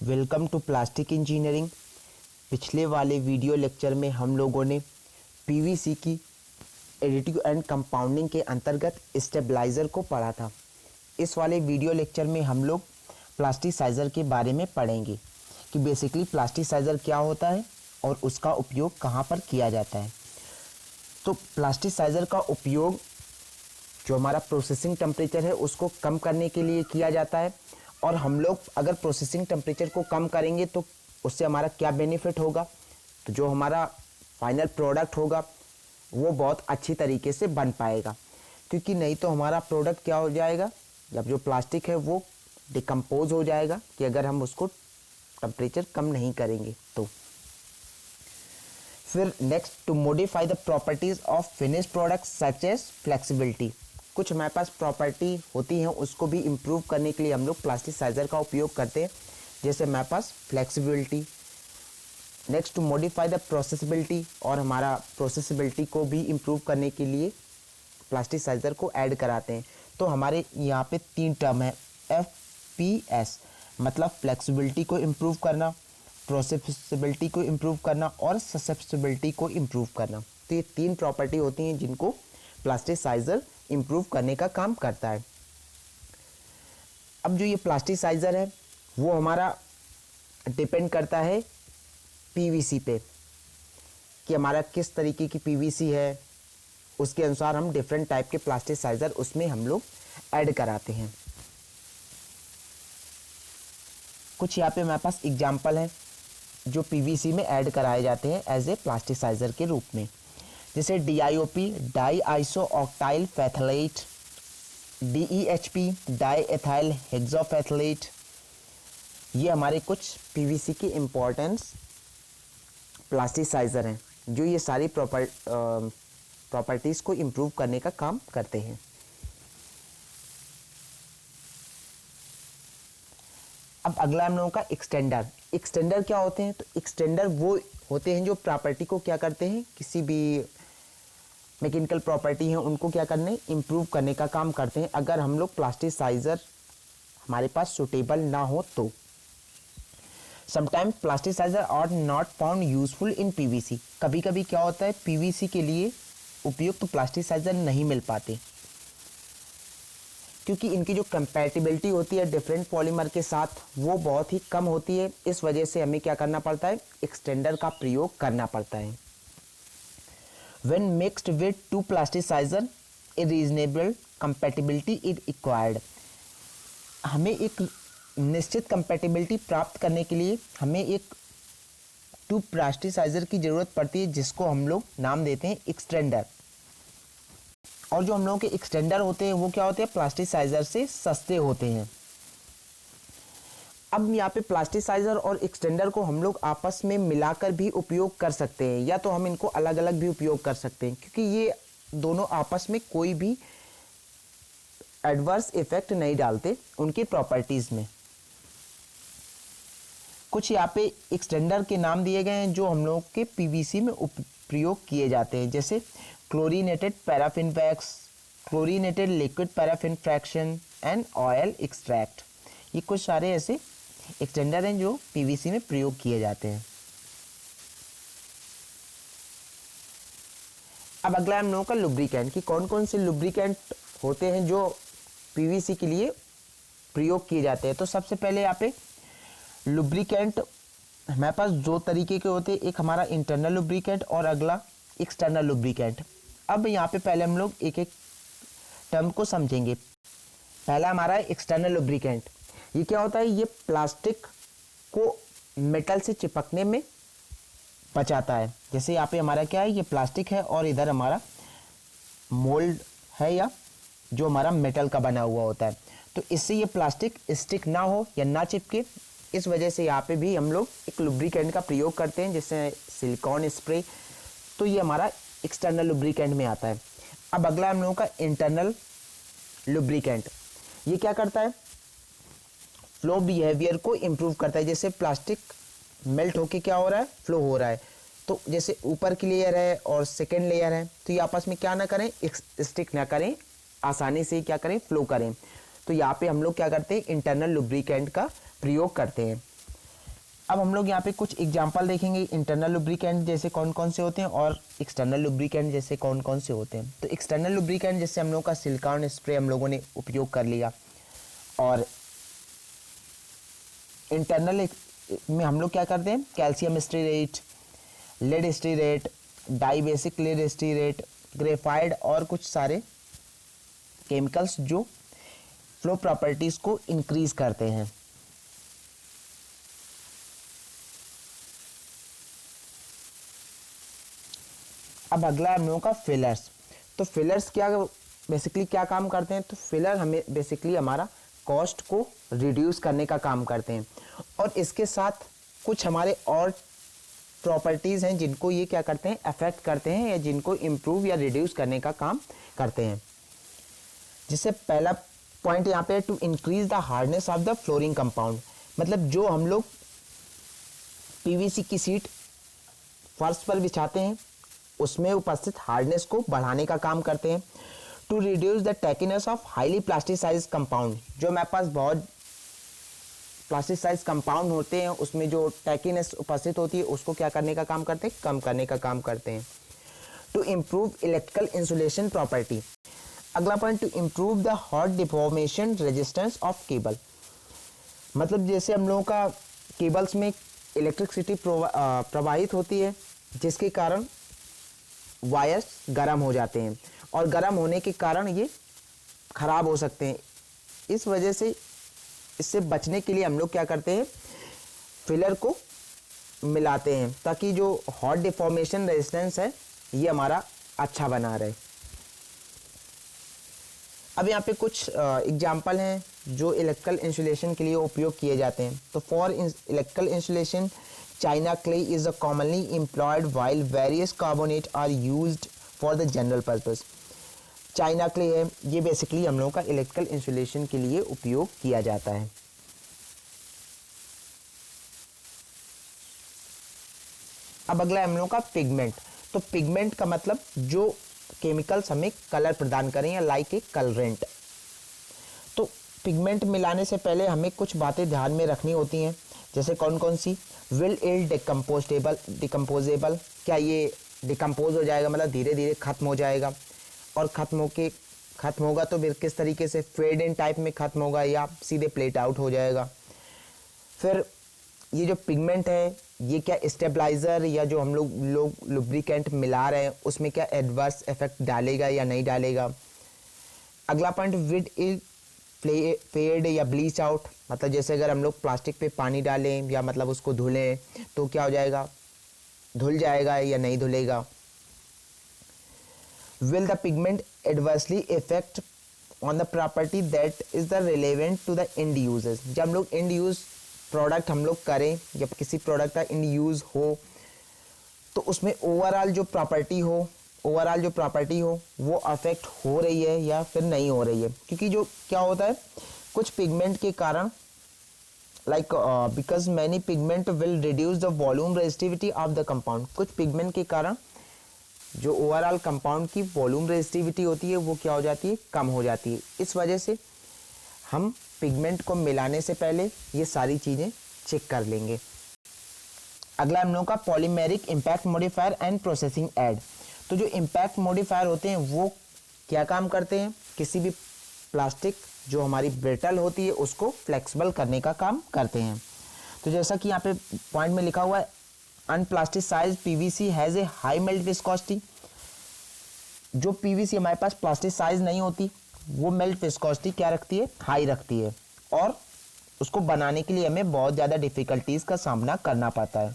Welcome to plastic engineering. पिछले वाले video lecture में हम लोगों ने पीवीसी की एडिटिव एंड कंपाउंडिंग के अंतर्गत स्टेबलाइज़र को पढ़ा था। इस वाले वीडियो लेक्चर में हम लोग प्लास्टिसाइज़र के बारे में पढ़ेंगे कि बेसिकली प्लास्टिसाइज़र क्या होता है और उसका उपयोग कहाँ पर किया जाता है। तो प्लास्टिसाइज़र का उपयोग जो हमारा प्रोसेसिंग टेम्परेचर है उसको कम करने के लिए किया जाता है, और हम लोग अगर प्रोसेसिंग टेम्परेचर को कम करेंगे तो उससे हमारा क्या बेनिफिट होगा, तो जो हमारा फाइनल प्रोडक्ट होगा वो बहुत अच्छी तरीके से बन पाएगा। क्योंकि नहीं तो हमारा प्रोडक्ट क्या हो जाएगा, जब जो प्लास्टिक है वो डिकम्पोज हो जाएगा कि अगर हम उसको टेम्परेचर कम नहीं करेंगे तो। फिर next, to modify the properties of finish product such as flexibility. कुछ हमारे पास प्रॉपर्टी होती हैं उसको भी इम्प्रूव करने के लिए हम लोग प्लास्टिसाइज़र का उपयोग करते हैं, जैसे हमारे पास flexibility. Next, to modify the processability, और हमारा प्रोसेसिबिलिटी को भी इम्प्रूव करने के लिए प्लास्टिसाइज़र को ऐड कराते हैं। तो हमारे यहाँ पे 3 टर्म है FPS, मतलब फ्लेक्सिबिलिटी को इम्प्रूव करना, प्रोसेसिबिलिटी को इम्प्रूव करना और ससेप्टिबिलिटी को इम्प्रूव करना। तो ये 3 प्रॉपर्टी होती हैं जिनको प्लास्टिसाइज़र इम्प्रूव करने का काम करता है। अब जो ये प्लास्टिसाइज़र है वो हमारा डिपेंड करता है पीवीसी पे कि हमारा किस तरीके की पीवीसी है, उसके अनुसार हम डिफरेंट टाइप के प्लास्टिसाइज़र उसमें हम लोग ऐड कराते हैं। कुछ यहाँ पे हमारे पास एग्जाम्पल है जो पीवीसी में ऐड कराए जाते हैं एज ए प्लास्टिसाइज़र के रूप में, जैसे DIOP di iso octyl phthalate, DEHP di ethyl hexophthalate. ये हमारे कुछ पीवीसी के इम्पोर्टेंस प्लास्टिसाइज़र हैं जो ये सारी प्रॉपर्टीज़ को इम्प्रूव करने का काम करते हैं। अब अगला हम लोगों का एक्सटेंडर। एक्सटेंडर क्या होते हैं, तो एक्सटेंडर वो होते हैं जो प्रॉपर्टी को क्या करते हैं, किसी भी मैकेनिकल प्रॉपर्टी हैं उनको क्या करने, इम्प्रूव करने का काम करते हैं अगर हम लोग प्लास्टिसाइज़र हमारे पास सुटेबल ना हो तो। Sometimes plasticizer are not found useful in PVC. कभी कभी क्या होता है, पीवीसी के लिए उपयुक्त तो प्लास्टिसाइज़र नहीं मिल पाते क्योंकि इनकी जो कंपैटिबिलिटी होती है डिफरेंट पॉलीमर के साथ वो बहुत ही कम होती है। इस वजह से हमें क्या करना पड़ता है, एक्सटेंडर का प्रयोग करना पड़ता है। When mixed with 2 plasticizer, a reasonable compatibility is required। हमें एक निश्चित कंपैटिबिलिटी प्राप्त करने के लिए हमें एक 2 प्लास्टिसाइज़र की ज़रूरत पड़ती है जिसको हम लोग नाम देते हैं एक्सटेंडर। और जो हम लोगों के एक्सटेंडर होते हैं वो क्या होते हैं, प्लास्टिसाइज़र से सस्ते होते हैं। अब यहाँ पे प्लास्टिसाइज़र और एक्सटेंडर को हम लोग आपस में मिलाकर भी उपयोग कर सकते हैं, या तो हम इनको अलग अलग भी उपयोग कर सकते हैं, क्योंकि ये दोनों आपस में कोई भी एडवर्स इफेक्ट नहीं डालते उनकी प्रॉपर्टीज़ में। कुछ यहाँ पे एक्सटेंडर के नाम दिए गए हैं जो हम लोग के पीवीसी में प्रयोग किए जाते हैं, जैसे chlorinated paraffin wax, chlorinated liquid paraffin fraction and oil extract. ये कुछ सारे ऐसे एक्सटेंडर हैं जो पीवीसी में प्रयोग किए जाते हैं। अब अगला हम लोगों का लुब्रिकेंट कि कौन कौन से लुब्रिकेंट होते हैं जो पीवीसी के लिए प्रयोग किए जाते हैं। तो सबसे पहले यहाँ पे लुब्रिकेंट हमारे पास 2 तरीके के होते हैं, एक हमारा इंटरनल लुब्रिकेंट और अगला एक्सटर्नल लुब्रिकेंट। अब यहाँ पे पहले हम लोग एक एक टर्म को समझेंगे। पहला हमारा एक्सटर्नल लुब्रिकेंट। ये क्या होता है, ये प्लास्टिक को मेटल से चिपकने में बचाता है। जैसे यहाँ पे हमारा क्या है, ये प्लास्टिक है और इधर हमारा मोल्ड है या जो हमारा मेटल का बना हुआ होता है, तो इससे ये प्लास्टिक स्टिक ना हो या ना चिपके, इस वजह से यहाँ पे भी हम लोग एक लुब्रिकेंट का प्रयोग करते हैं, जैसे सिलिकॉन स्प्रे। तो ये हमारा एक्सटर्नल लुब्रिकेंट में आता है। अब अगला हम लोगों का इंटरनल लुब्रिकेंट। ये क्या करता है, फ्लो बिहेवियर को इम्प्रूव करता है। जैसे प्लास्टिक मेल्ट होके क्या हो रहा है, फ्लो हो रहा है, तो जैसे ऊपर की लेयर है और सेकेंड लेयर है, तो ये आपस में क्या ना करें, स्टिक ना करें, आसानी से क्या करें, फ्लो करें। तो यहाँ पे हम लोग क्या करते हैं, इंटरनल लुब्रिकेंट का प्रयोग करते हैं। अब हम लोग यहाँ पे कुछ एग्जांपल देखेंगे इंटरनल लुब्रिकेंट जैसे कौन कौन से होते हैं और एक्सटर्नल लुब्रिकेंट जैसे कौन कौन से होते हैं। तो एक्सटर्नल लुब्रिकेंट जैसे हम लोगों का सिलिकॉन स्प्रे हम लोगों ने उपयोग कर लिया, और इंटरनल में हम लोग क्या करते हैं, calcium stearate, lead stearate, dibasic lead stearate, graphite और कुछ सारे केमिकल्स जो फ्लो प्रॉपर्टीज को इंक्रीज करते हैं। अब अगला हम लोगों का फिलर्स। तो फिलर्स क्या बेसिकली क्या काम करते हैं, तो फिलर हमें बेसिकली हमारा कॉस्ट को रिड्यूस करने का काम करते हैं, और इसके साथ कुछ हमारे और प्रॉपर्टीज़ हैं जिनको ये क्या करते हैं, अफेक्ट करते हैं या जिनको इम्प्रूव या रिड्यूस करने का काम करते हैं। जिससे पहला पॉइंट यहाँ पे to increase the hardness of the flooring compound, मतलब जो हम लोग पीवीसी की सीट फर्श पर बिछाते हैं उसमें उपस्थित हार्डनेस को बढ़ाने का काम करते हैं। To reduce the tackiness of highly plasticised compound, जो हमारे पास बहुत प्लास्टिसाइज कंपाउंड होते हैं उसमें जो टैकीनेस उपस्थित होती है उसको क्या करने का काम करते हैं, कम करने का काम करते हैं। To improve electrical insulation property. अगला point, to improve the hot deformation resistance of cable, मतलब जैसे हम लोगों का केबल्स में इलेक्ट्रिसिटी प्रवाहित होती है जिसके कारण वायर्स गर्म हो जाते हैं, और गर्म होने के कारण ये खराब हो सकते हैं। इस वजह से इससे बचने के लिए हम लोग क्या करते हैं, फिलर को मिलाते हैं ताकि जो हॉट डिफॉर्मेशन रेजिस्टेंस है ये हमारा अच्छा बना रहे। अब यहाँ पे कुछ एग्जाम्पल हैं जो इलेक्ट्रिकल इंसुलेशन के लिए उपयोग किए जाते हैं। तो for electrical insulation China clay is commonly employed while various carbonate are used for the general purpose. China clay है, ये बेसिकली हम लोगों का इलेक्ट्रिकल इंसुलेशन के लिए उपयोग किया जाता है। अब अगला है हम लोगों का पिगमेंट। तो पिगमेंट का मतलब जो केमिकल्स हमें कलर प्रदान करें या लाइक ए कलरेंट। तो पिगमेंट मिलाने से पहले हमें कुछ बातें ध्यान में रखनी होती हैं, जैसे कौन कौन सी, विल इट डिकम्पोजेबल, क्या ये डिकम्पोज हो जाएगा, मतलब धीरे धीरे खत्म हो जाएगा, और खत्म होगा तो फिर किस तरीके से, फेड इन टाइप में खत्म होगा या सीधे प्लेट आउट हो जाएगा। फिर ये जो पिगमेंट है ये क्या स्टेबलाइज़र या जो हम लोग लुब्रिकेंट मिला रहे हैं उसमें क्या एडवर्स इफेक्ट डालेगा या नहीं डालेगा। अगला पॉइंट, विड इट फेड या ब्लीच आउट, मतलब जैसे अगर हम लोग प्लास्टिक पे पानी डालें या मतलब उसको धुलें तो क्या हो जाएगा, धुल जाएगा या नहीं धुलेगा। Will the pigment adversely affect on the property that is the relevant to the end users? जब हम लोग end use प्रोडक्ट हम लोग करें, जब किसी प्रोडक्ट का end use हो तो उसमें ओवरऑल जो प्रॉपर्टी हो वो अफेक्ट हो रही है या फिर नहीं हो रही है। क्योंकि जो क्या होता है, कुछ पिगमेंट के कारण like because many pigment will reduce the volume resistivity of the compound, कुछ पिगमेंट के कारण जो ओवरऑल कंपाउंड की वॉल्यूम रेजिस्टिविटी होती है वो क्या हो जाती है, कम हो जाती है। इस वजह से हम पिगमेंट को मिलाने से पहले ये सारी चीज़ें चेक कर लेंगे। अगला हम लोगों का polymeric impact modifier and processing aid. तो जो इम्पैक्ट मॉडिफायर होते हैं वो क्या काम करते हैं, किसी भी प्लास्टिक जो हमारी ब्रिटल होती है उसको फ्लेक्सिबल करने का काम करते हैं। तो जैसा कि यहाँ पे पॉइंट में लिखा हुआ है, unplasticised PVC has a high melt viscosity. जो पीवीसी हमारे पास प्लास्टिसाइज नहीं होती वो मेल्ट विस्कोसिटी क्या रखती है, हाई रखती है, और उसको बनाने के लिए हमें बहुत ज़्यादा डिफ़िकल्टीज़ का सामना करना पड़ता है,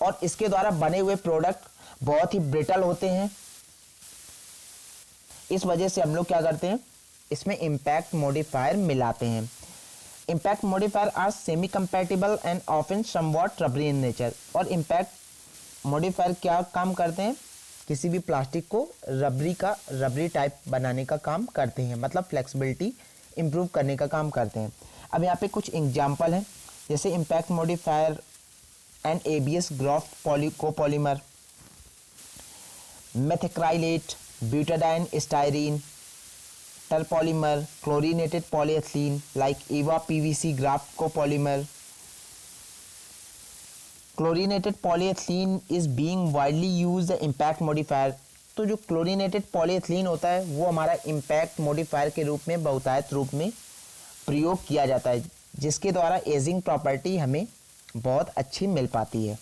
और इसके द्वारा बने हुए प्रोडक्ट बहुत ही ब्रिटल होते हैं। इस वजह से हम लोग क्या करते हैं, इसमें इम्पैक्ट मॉडिफायर मिलाते हैं। Impact modifier are semi compatible and often somewhat rubbery in nature. और इम्पैक्ट मॉडिफायर क्या काम करते हैं, किसी भी प्लास्टिक को रबरी टाइप बनाने का काम करते हैं, मतलब फ्लेक्सिबिलिटी इंप्रूव करने का काम करते हैं। अब यहाँ पे कुछ एग्जाम्पल हैं, जैसे impact modifier and ABS graft copolymer, methacrylate, butadiene styrene, terpolymer, chlorinated polyethylene like EVA PVC graft copolymer, chlorinated polyethylene is being widely used impact modifier. तो जो क्लोरीनेटेड पॉलीएथिलीन होता है वो हमारा इम्पैक्ट मॉडिफायर के रूप में बहुतायत रूप में प्रयोग किया जाता है, जिसके द्वारा एजिंग प्रॉपर्टी हमें बहुत अच्छी मिल पाती है।